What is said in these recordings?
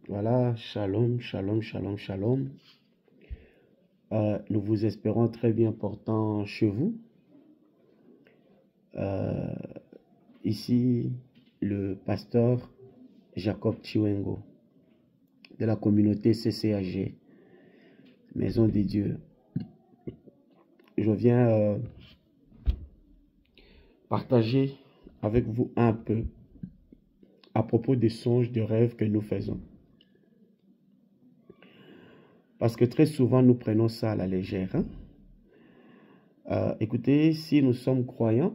Voilà, shalom, shalom, shalom, shalom. Nous vous espérons très bien portant chez vous. Ici, le pasteur Jacob Chiwengo de la communauté CCAG, Maison des Dieux. Je viens partager avec vous un peu à propos des songes, des rêves que nous faisons. Parce que très souvent, nous prenons ça à la légère. Écoutez, si nous sommes croyants,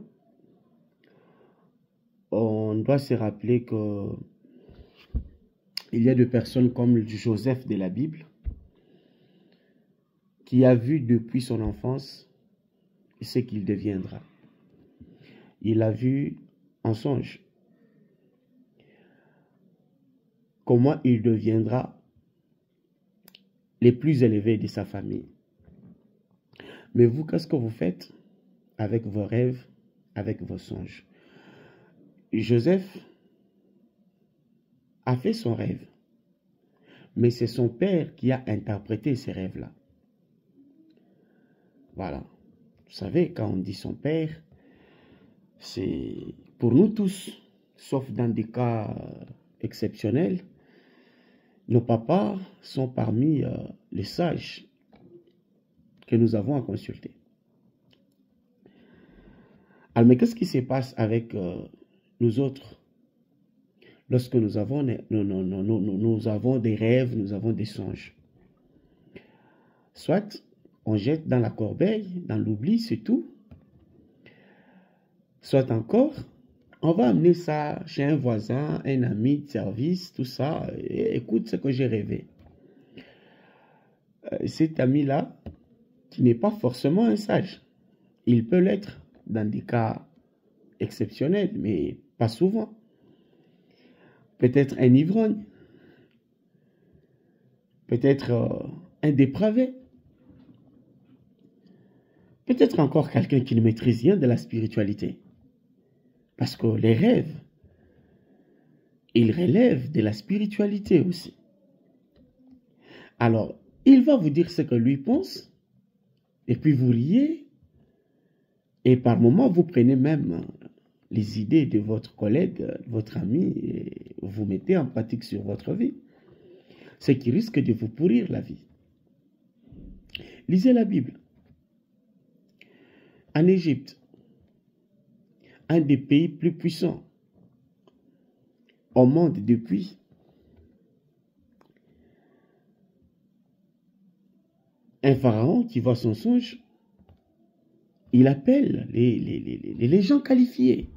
on doit se rappeler que il y a des personnes comme Joseph de la Bible qui a vu depuis son enfance ce qu'il deviendra. Il a vu en songe comment il deviendra les plus élevés de sa famille. Mais vous, qu'est-ce que vous faites avec vos rêves, avec vos songes? Joseph a fait son rêve, mais c'est son père qui a interprété ces rêves-là. Voilà. Vous savez, quand on dit son père, c'est pour nous tous, sauf dans des cas exceptionnels, nos papas sont parmi les sages que nous avons à consulter. Alors, mais qu'est-ce qui se passe avec nous autres lorsque nous avons des rêves, nous avons des songes? Soit on jette dans la corbeille, dans l'oubli, c'est tout. Soit encore, on va amener ça chez un voisin, un ami de service, tout ça. Et écoute ce que j'ai rêvé. Cet ami-là, qui n'est pas forcément un sage, il peut l'être dans des cas exceptionnels, mais pas souvent. Peut-être un ivrogne, peut-être un dépravé, peut-être encore quelqu'un qui ne maîtrise rien de la spiritualité. Parce que les rêves, ils relèvent de la spiritualité aussi. Alors, il va vous dire ce que lui pense, et puis vous riez, et par moments, vous prenez même les idées de votre collègue, votre ami, et vous mettez en pratique sur votre vie. Ce qui risque de vous pourrir la vie. Lisez la Bible. En Égypte, un des pays plus puissants au monde depuis, un pharaon qui voit son songe, il appelle les gens qualifiés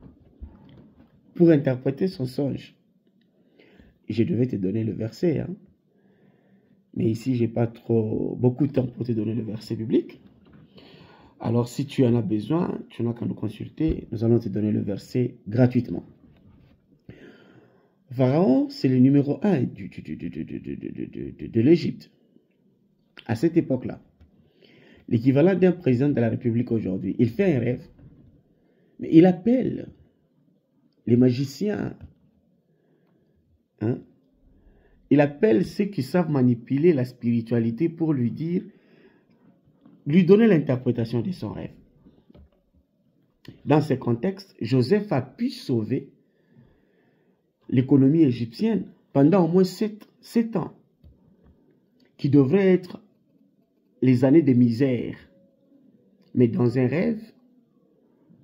pour interpréter son songe. Je devais te donner le verset, hein? Mais ici, je n'ai pas beaucoup de temps pour te donner le verset biblique. Alors, si tu en as besoin, tu n'as qu'à nous consulter. Nous allons te donner le verset gratuitement. Pharaon, c'est le numéro 1 de l'Égypte. À cette époque-là, l'équivalent d'un président de la République aujourd'hui. Il fait un rêve, mais il appelle les magiciens. Hein? Il appelle ceux qui savent manipuler la spiritualité pour lui donner l'interprétation de son rêve. Dans ce contexte, Joseph a pu sauver l'économie égyptienne pendant au moins 7 ans, qui devraient être les années de misère. Mais dans un rêve,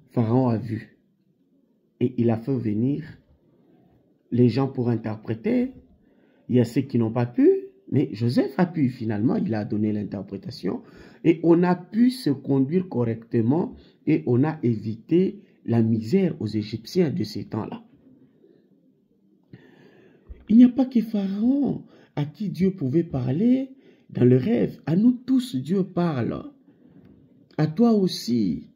Pharaon a vu et il a fait venir les gens pour interpréter. Il y a ceux qui n'ont pas pu, mais Joseph a pu. Finalement, il a donné l'interprétation et on a pu se conduire correctement et on a évité la misère aux Égyptiens de ces temps-là. Il n'y a pas que Pharaon à qui Dieu pouvait parler dans le rêve. À nous tous, Dieu parle. À toi aussi.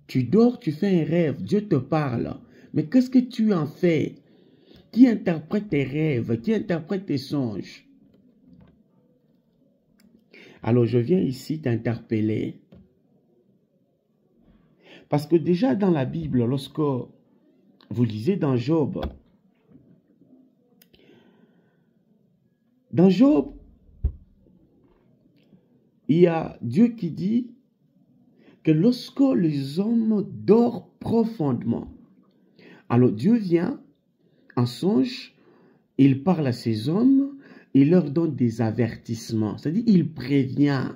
Tu dors, tu fais un rêve, Dieu te parle. Mais qu'est-ce que tu en fais? Qui interprète tes rêves? Qui interprète tes songes? Alors je viens ici t'interpeller. Parce que déjà dans la Bible, lorsque vous lisez dans Job, Dans Job, il y a Dieu qui dit que lorsque les hommes dorment profondément, alors Dieu vient en songe, il parle à ces hommes, il leur donne des avertissements, c'est-à-dire il prévient.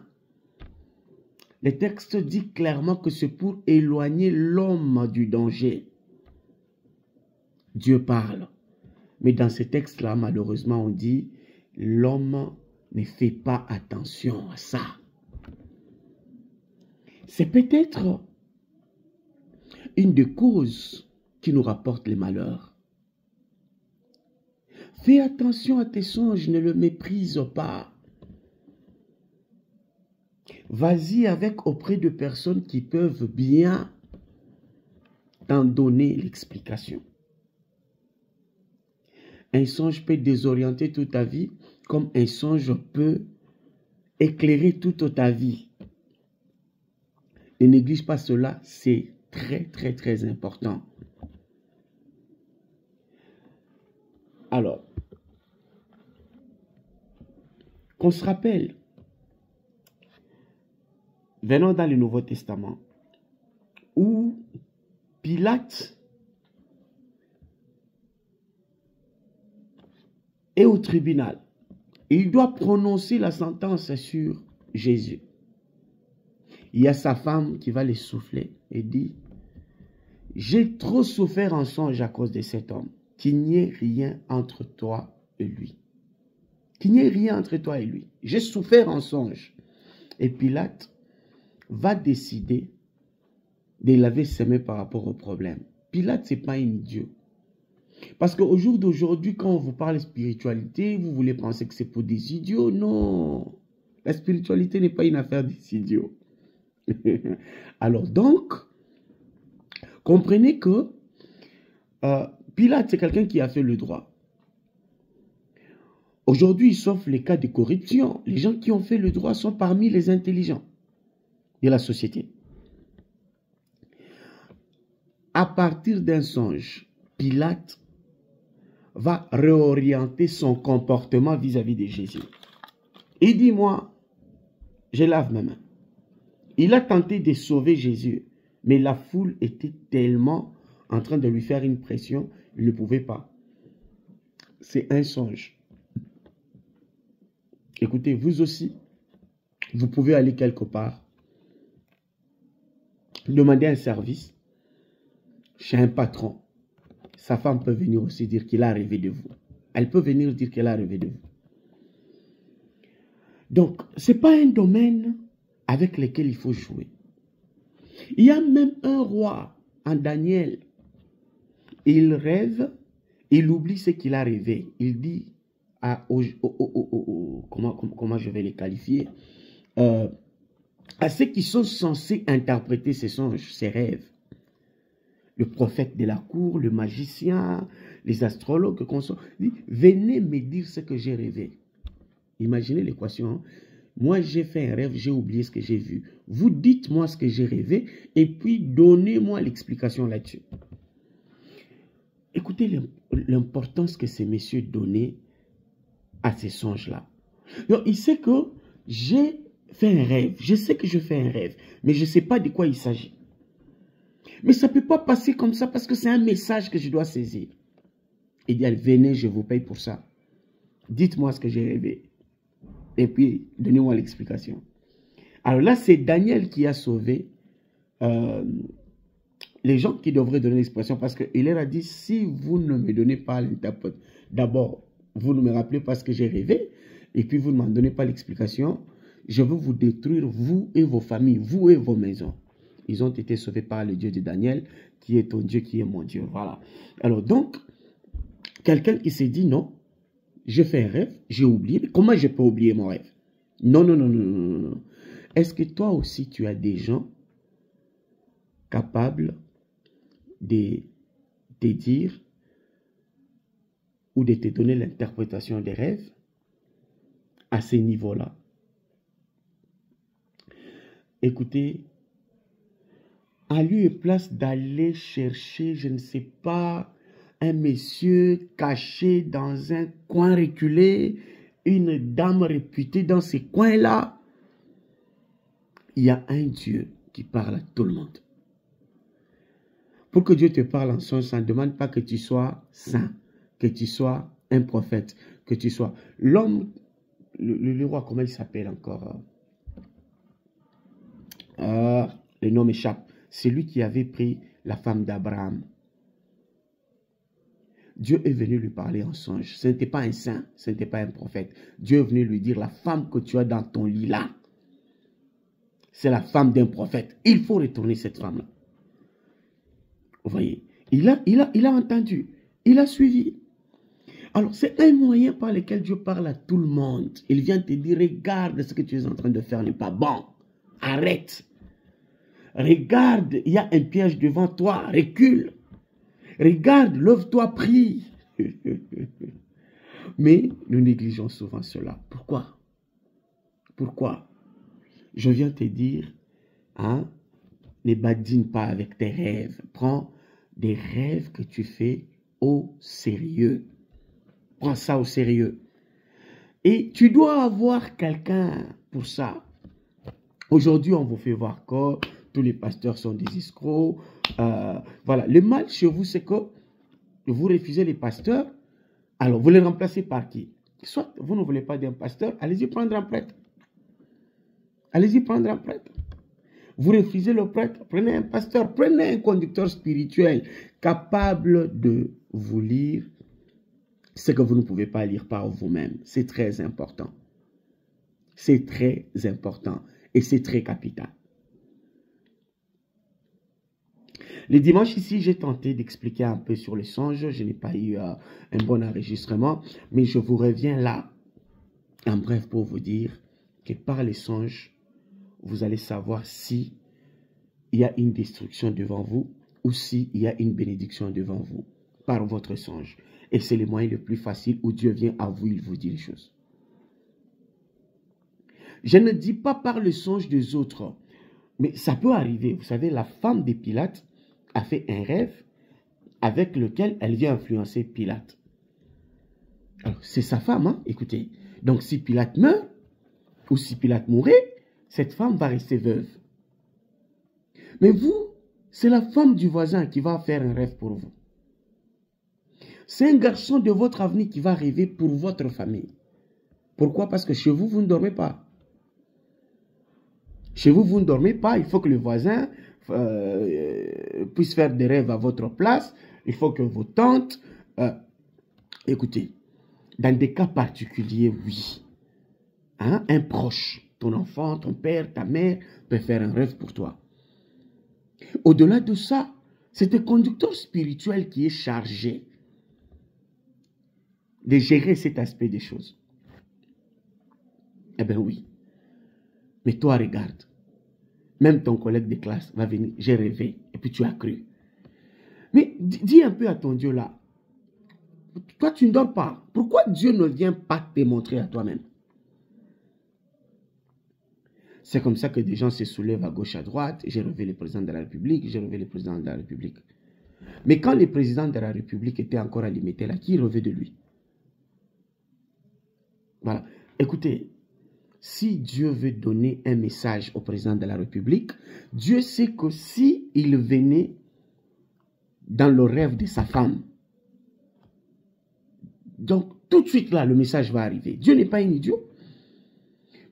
Le texte dit clairement que c'est pour éloigner l'homme du danger. Dieu parle. Mais dans ce texte-là, malheureusement, on dit l'homme ne fait pas attention à ça. C'est peut-être une des causes qui nous rapporte les malheurs. Fais attention à tes songes, ne le méprise pas. Vas-y avec auprès de personnes qui peuvent bien t'en donner l'explication. Un songe peut désorienter toute ta vie, comme un songe peut éclairer toute ta vie. Ne néglige pas cela, c'est très, très, très important. Alors, qu'on se rappelle, venons dans le Nouveau Testament, où Pilate est au tribunal. Il doit prononcer la sentence sur Jésus. Il y a sa femme qui va le souffler et dit, « J'ai trop souffert en songe à cause de cet homme, qu'il n'y ait rien entre toi et lui. Qu'il n'y ait rien entre toi et lui. J'ai souffert en songe. » Et Pilate va décider de laver ses mains par rapport au problème. Pilate, ce n'est pas un idiot. Parce qu'au jour d'aujourd'hui, quand on vous parle de spiritualité, vous voulez penser que c'est pour des idiots. Non. La spiritualité n'est pas une affaire des idiots. Alors donc, comprenez que Pilate, c'est quelqu'un qui a fait le droit. Aujourd'hui, sauf les cas de corruption, les gens qui ont fait le droit sont parmi les intelligents de la société. À partir d'un songe, Pilate va réorienter son comportement vis-à-vis de Jésus. Il dit, moi, je lave mes mains. Il a tenté de sauver Jésus, mais la foule était tellement en train de lui faire une pression, il ne pouvait pas. C'est un songe. Écoutez, vous aussi, vous pouvez aller quelque part, demander un service chez un patron. Sa femme peut venir aussi dire qu'il a rêvé de vous. Elle peut venir dire qu'elle a rêvé de vous. Donc, ce n'est pas un domaine avec lequel il faut jouer. Il y a même un roi en Daniel. Il rêve, il oublie ce qu'il a rêvé. Il dit, comment je vais les qualifier, à ceux qui sont censés interpréter ces songes, ces rêves. Le prophète de la cour, le magicien, les astrologues, venez me dire ce que j'ai rêvé. Imaginez l'équation. Moi, j'ai fait un rêve, j'ai oublié ce que j'ai vu. Vous dites-moi ce que j'ai rêvé et puis donnez-moi l'explication là-dessus. Écoutez l'importance que ces messieurs donnaient à ces songes-là. Il sait que j'ai fait un rêve. Je sais que je fais un rêve, mais je ne sais pas de quoi il s'agit. Mais ça ne peut pas passer comme ça parce que c'est un message que je dois saisir. Il dit, venez, je vous paye pour ça. Dites-moi ce que j'ai rêvé. Et puis, donnez-moi l'explication. Alors là, c'est Daniel qui a sauvé les gens qui devraient donner l'explication parce qu'il leur a dit, si vous ne me donnez pas l'interprète, d'abord, vous ne me rappelez pas ce que j'ai rêvé, et puis vous ne m'en donnez pas l'explication, je veux vous détruire, vous et vos familles, vous et vos maisons. Ils ont été sauvés par le Dieu de Daniel, qui est ton Dieu, qui est mon Dieu. Voilà. Alors donc, quelqu'un qui s'est dit, non, je fais un rêve, j'ai oublié. Mais comment je peux oublier mon rêve? Non, non, non, non, non, non. Est-ce que toi aussi, tu as des gens capables de te dire ou de te donner l'interprétation des rêves à ce niveau-là? Écoutez, à lieu et place d'aller chercher, je ne sais pas, un monsieur caché dans un coin reculé une dame réputée dans ces coins-là. Il y a un Dieu qui parle à tout le monde. Pour que Dieu te parle en songe, ça ne demande pas que tu sois saint, que tu sois un prophète, que tu sois l'homme, le roi, comment il s'appelle encore? Le nom m'échappe. C'est lui qui avait pris la femme d'Abraham. Dieu est venu lui parler en songe. Ce n'était pas un saint, ce n'était pas un prophète. Dieu est venu lui dire, la femme que tu as dans ton lit là, c'est la femme d'un prophète. Il faut retourner cette femme-là. Vous voyez, il a entendu, il a suivi. Alors, c'est un moyen par lequel Dieu parle à tout le monde. Il vient te dire, regarde ce que tu es en train de faire n'est pas bon. Arrête. Regarde, il y a un piège devant toi, recule. Regarde, lève-toi, prie. Mais nous négligeons souvent cela. Pourquoi? Pourquoi? Je viens te dire, hein, ne badine pas avec tes rêves. Prends des rêves que tu fais au sérieux. Prends ça au sérieux. Et tu dois avoir quelqu'un pour ça. Aujourd'hui, on vous fait voir que tous les pasteurs sont des escrocs. Voilà. Le mal chez vous, c'est que vous refusez les pasteurs. Alors, vous les remplacez par qui? Soit vous ne voulez pas d'un pasteur, allez-y prendre un prêtre. Allez-y prendre un prêtre. Vous refusez le prêtre, prenez un pasteur, prenez un conducteur spirituel capable de vous lire ce que vous ne pouvez pas lire par vous-même. C'est très important. C'est très important et c'est très capital. Les dimanches ici, j'ai tenté d'expliquer un peu sur les songes. Je n'ai pas eu un bon enregistrement, mais je vous reviens là, en bref, pour vous dire que par les songes, vous allez savoir si il y a une destruction devant vous ou si il y a une bénédiction devant vous par votre songe. Et c'est le moyen le plus facile où Dieu vient à vous, il vous dit les choses. Je ne dis pas par le songe des autres, mais ça peut arriver. Vous savez, la femme de Pilate a fait un rêve avec lequel elle vient influencer Pilate. Alors, c'est sa femme, hein? Écoutez. Donc, si Pilate meurt, ou si Pilate mourait, cette femme va rester veuve. Mais vous, c'est la femme du voisin qui va faire un rêve pour vous. C'est un garçon de votre avenir qui va rêver pour votre famille. Pourquoi? Parce que chez vous, vous ne dormez pas. Chez vous, vous ne dormez pas. Il faut que le voisin puisse faire des rêves à votre place. Il faut que vos tantes... écoutez, dans des cas particuliers, oui. Hein, un proche, ton enfant, ton père, ta mère, peut faire un rêve pour toi. Au-delà de ça, c'est un conducteur spirituel qui est chargé de gérer cet aspect des choses. Eh bien oui. Mais toi, regarde. Même ton collègue de classe va venir, j'ai rêvé, et puis tu as cru. Mais dis un peu à ton Dieu là. Toi, tu ne dors pas. Pourquoi Dieu ne vient pas te montrer à toi-même? C'est comme ça que des gens se soulèvent à gauche, à droite. J'ai rêvé le président de la République, j'ai rêvé le président de la République. Mais quand le président de la République était encore à limiter là, qui rêvait de lui? Voilà. Écoutez, si Dieu veut donner un message au président de la République, Dieu sait que si il venait dans le rêve de sa femme, donc tout de suite là, le message va arriver. Dieu n'est pas un idiot.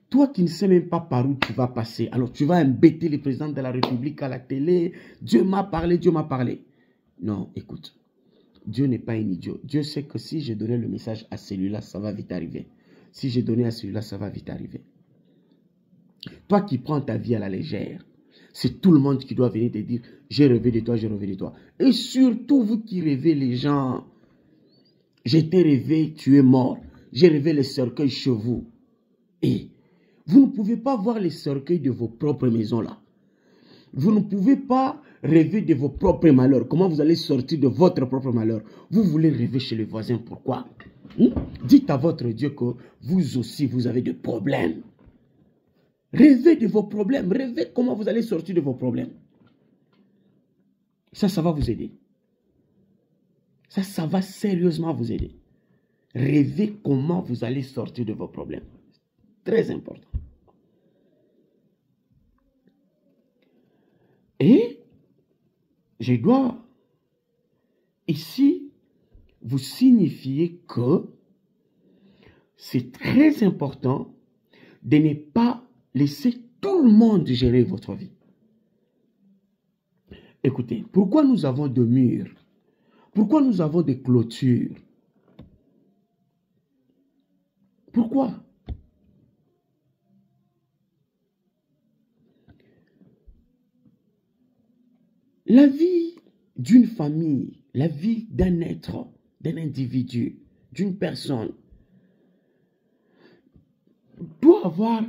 Toi qui ne sais même pas par où tu vas passer, alors tu vas embêter le président de la République à la télé. Dieu m'a parlé, Dieu m'a parlé. Non, écoute, Dieu n'est pas un idiot. Dieu sait que si je donnais le message à celui-là, ça va vite arriver. Si je donnais à celui-là, ça va vite arriver. Toi qui prends ta vie à la légère, c'est tout le monde qui doit venir te dire, j'ai rêvé de toi, j'ai rêvé de toi. Et surtout vous qui rêvez les gens, j'ai t'ai rêvé, tu es mort. J'ai rêvé les cercueils chez vous. Et vous ne pouvez pas voir les cercueils de vos propres maisons là. Vous ne pouvez pas rêver de vos propres malheurs. Comment vous allez sortir de votre propre malheur? Vous voulez rêver chez les voisins. Pourquoi? Dites à votre Dieu que vous aussi, vous avez des problèmes. Rêvez de vos problèmes. Rêvez comment vous allez sortir de vos problèmes. Ça va vous aider. Ça va sérieusement vous aider. Rêvez comment vous allez sortir de vos problèmes. Très important. Et je dois ici vous signifier que c'est très important de ne pas laisser tout le monde gérer votre vie. Écoutez, pourquoi nous avons des murs? Pourquoi nous avons des clôtures? Pourquoi? La vie d'une famille, la vie d'un être, d'un individu, d'une personne, doit avoir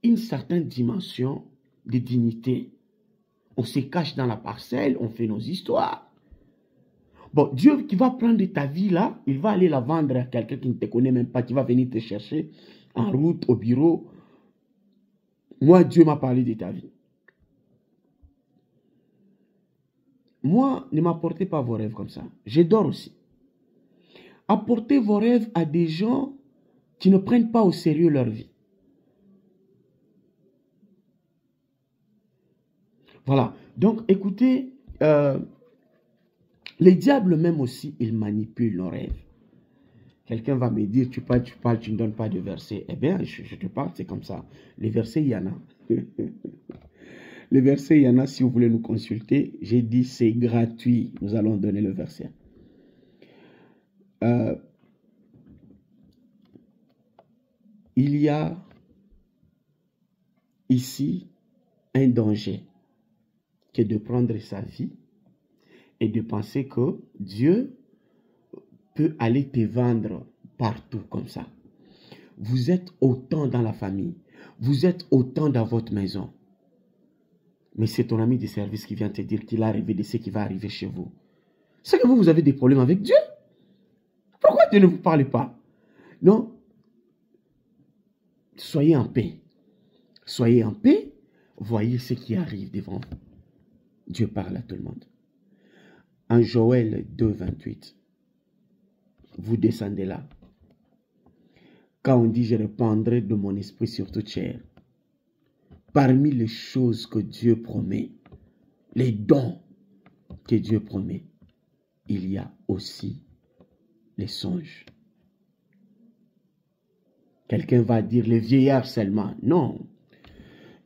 une certaine dimension de dignité. On se cache dans la parcelle, on fait nos histoires. Bon, Dieu qui va prendre ta vie là, il va aller la vendre à quelqu'un qui ne te connaît même pas, qui va venir te chercher en route, au bureau. Moi, Dieu m'a parlé de ta vie. Moi, ne m'apportez pas vos rêves comme ça. Je dors aussi. Apportez vos rêves à des gens qui ne prennent pas au sérieux leur vie. Voilà. Donc, écoutez, les diables même aussi, ils manipulent nos rêves. Quelqu'un va me dire, tu parles, tu ne donnes pas de versets. Eh bien, je te parle, c'est comme ça. Les versets, il y en a. Les versets, il y en a, si vous voulez nous consulter. J'ai dit, c'est gratuit. Nous allons donner le verset. Il y a ici un danger qui est de prendre sa vie et de penser que Dieu peut aller te vendre partout comme ça. Vous êtes autant dans la famille. Vous êtes autant dans votre maison. Mais c'est ton ami de service qui vient te dire qu'il a rêvé de ce qui va arriver chez vous. C'est que vous avez des problèmes avec Dieu. Pourquoi Dieu ne vous parle pas? Non. Soyez en paix. Soyez en paix. Voyez ce qui arrive devant vous. Dieu parle à tout le monde. En Joël 2, 28, vous descendez là. Quand on dit, je répandrai de mon esprit sur toute chair. Parmi les choses que Dieu promet, les dons que Dieu promet, il y a aussi les songes. Quelqu'un va dire les vieillards seulement. Non.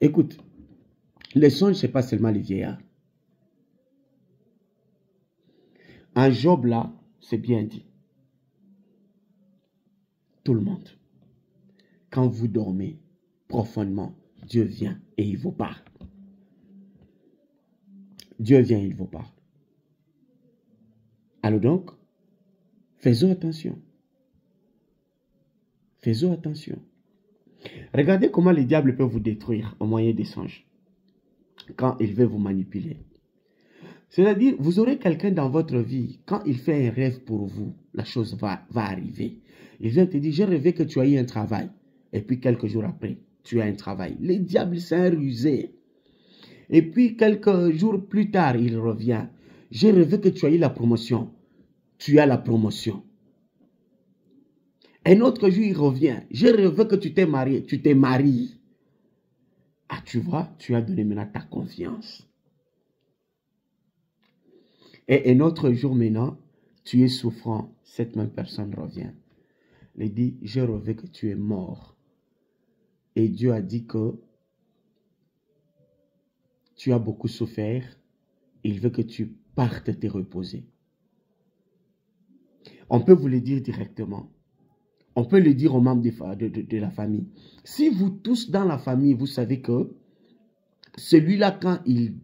Écoute, les songes, ce n'est pas seulement les vieillards. En Job, là, c'est bien dit. Tout le monde. Quand vous dormez profondément, Dieu vient et il vous parle. Dieu vient et il vous parle. Alors donc, faisons attention. Faisons attention. Regardez comment le diable peut vous détruire au moyen des songes. Quand il veut vous manipuler. C'est-à-dire, vous aurez quelqu'un dans votre vie, quand il fait un rêve pour vous, la chose va arriver. Il vient te dire, j'ai rêvé que tu as eu un travail. Et puis quelques jours après, tu as un travail. Le diable, c'est un rusé. Et puis quelques jours plus tard, il revient. J'ai rêvé que tu as eu la promotion. Tu as la promotion. Un autre jour, il revient. J'ai rêvé que tu t'es marié. Tu t'es marié. Ah, tu vois, tu as donné maintenant ta confiance. Et un autre jour maintenant, tu es souffrant. Cette même personne revient. Il dit, j'ai rêvé que tu es mort. Et Dieu a dit que tu as beaucoup souffert. Il veut que tu partes te reposer. On peut vous le dire directement. On peut le dire aux membres de la famille. Si vous tous dans la famille, vous savez que celui-là, quand il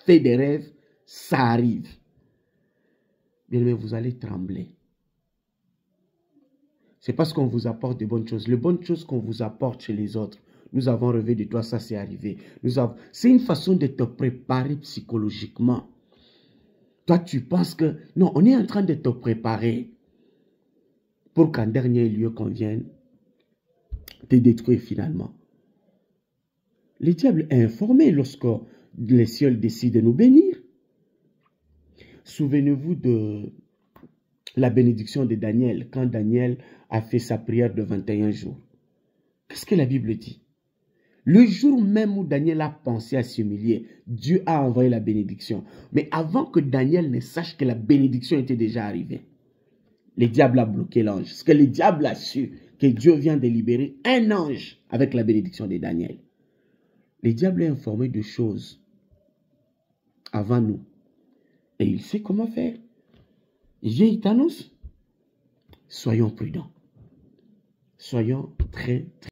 fait des rêves, ça arrive. Bien, mais vous allez trembler. C'est parce qu'on vous apporte de bonnes choses. Les bonnes choses qu'on vous apporte chez les autres, nous avons rêvé de toi, ça c'est arrivé. C'est une façon de te préparer psychologiquement. Toi, tu penses que... Non, on est en train de te préparer pour qu'en dernier lieu, qu'on vienne te détruire finalement. Le diable est informé lorsque les cieux décident de nous bénir. Souvenez-vous de la bénédiction de Daniel quand Daniel a fait sa prière de 21 jours. Qu'est-ce que la Bible dit? Le jour même où Daniel a pensé à s'humilier, Dieu a envoyé la bénédiction. Mais avant que Daniel ne sache que la bénédiction était déjà arrivée, le diable a bloqué l'ange. Parce que le diable a su que Dieu vient de libérer un ange avec la bénédiction de Daniel. Le diable est informé de choses avant nous. Et il sait comment faire. Il vient, il t'annonce. Soyons prudents. Soyons très